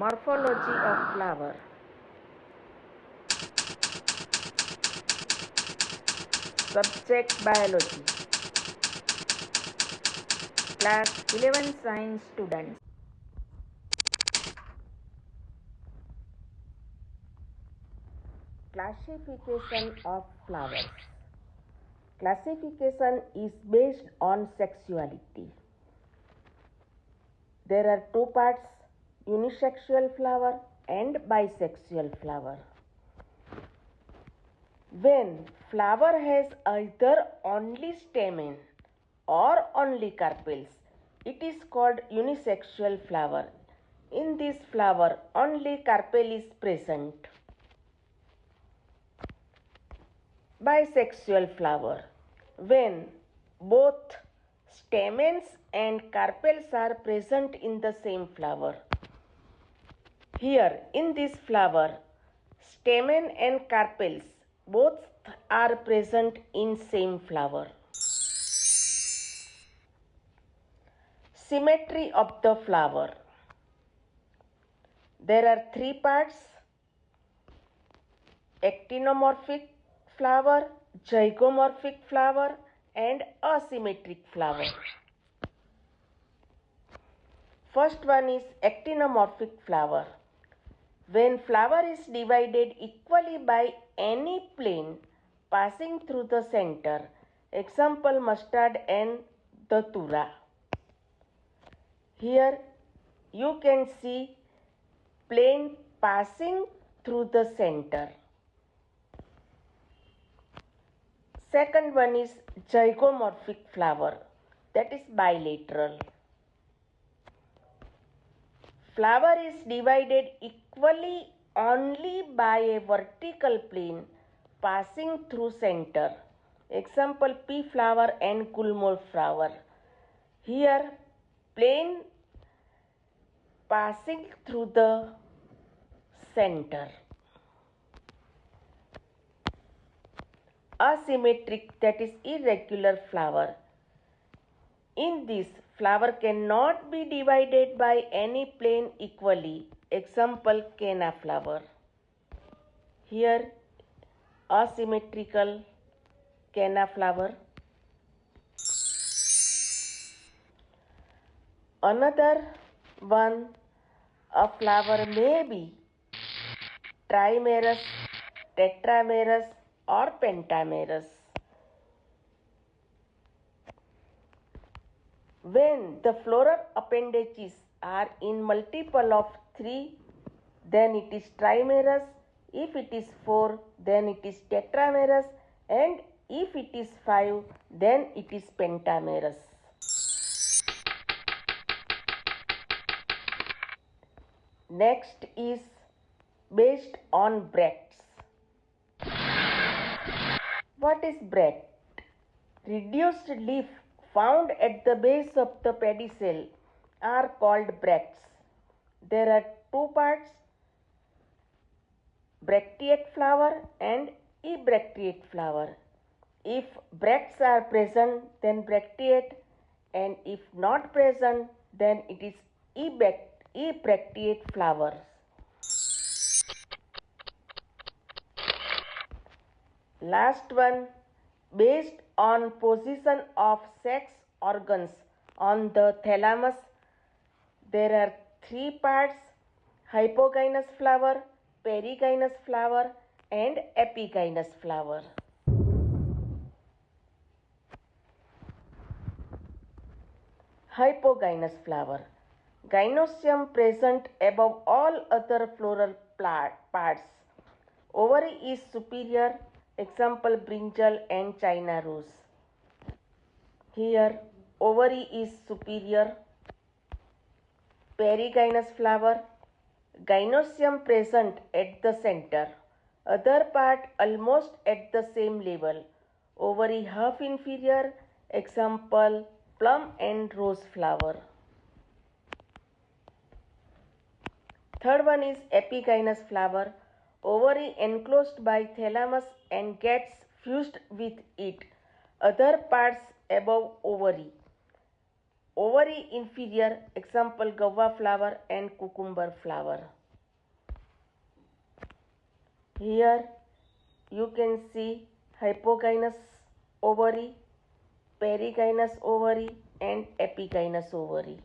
Morphology of flower. Subject biology. Class 11 science students. Classification of flowers. Classification is based on sexuality. There are two parts, unisexual flower and bisexual flower. When flower has either only stamen or only carpels, it is called unisexual flower. In this flower, only carpel is present. Bisexual flower. When both stamens and carpels are present in the same flower. Here in this flower, stamen and carpels both are present in same flower. Symmetry of the flower. There are three parts, actinomorphic flower, zygomorphic flower and asymmetric flower. First one is actinomorphic flower. When flower is divided equally by any plane passing through the center, example mustard and datura. Here you can see plane passing through the center. Second one is zygomorphic flower, that is bilateral. Flower is divided equally only by a vertical plane passing through center. Example pea flower and gulmohar flower. Here plane passing through the center. Asymmetric, that is irregular flower. In this, flower cannot be divided by any plane equally. Example canna flower. Here asymmetrical canna flower. Another one, a flower may be trimerous, tetramerous or pentamerous. When the floral appendages are in multiple of 3, then it is trimerous. If it is 4, then it is tetramerous. And if it is 5, then it is pentamerous. Next is based on bracts. What is bract? Reduced leaf found at the base of the pedicel are called bracts. There are two parts, bracteate flower and ebracteate flower. If bracts are present, then bracteate, and if not present, then it is ebracteate flowers. Last one, based on position of sex organs on the thalamus, there are three parts, hypogynous flower, perigynous flower and epigynous flower. Hypogynous flower. Gynoecium present above all other floral parts. Ovary is superior. Example brinjal and China rose. Here ovary is superior. Perigynous flower. Gynoecium present at the center. Other part almost at the same level. Ovary half inferior. Example plum and rose flower. Third one is epigynous flower. Ovary enclosed by thalamus and gets fused with it. Other parts above ovary. ovary inferior, example guava flower and cucumber flower. Here you can see hypogynous ovary, perigynous ovary and epigynous ovary.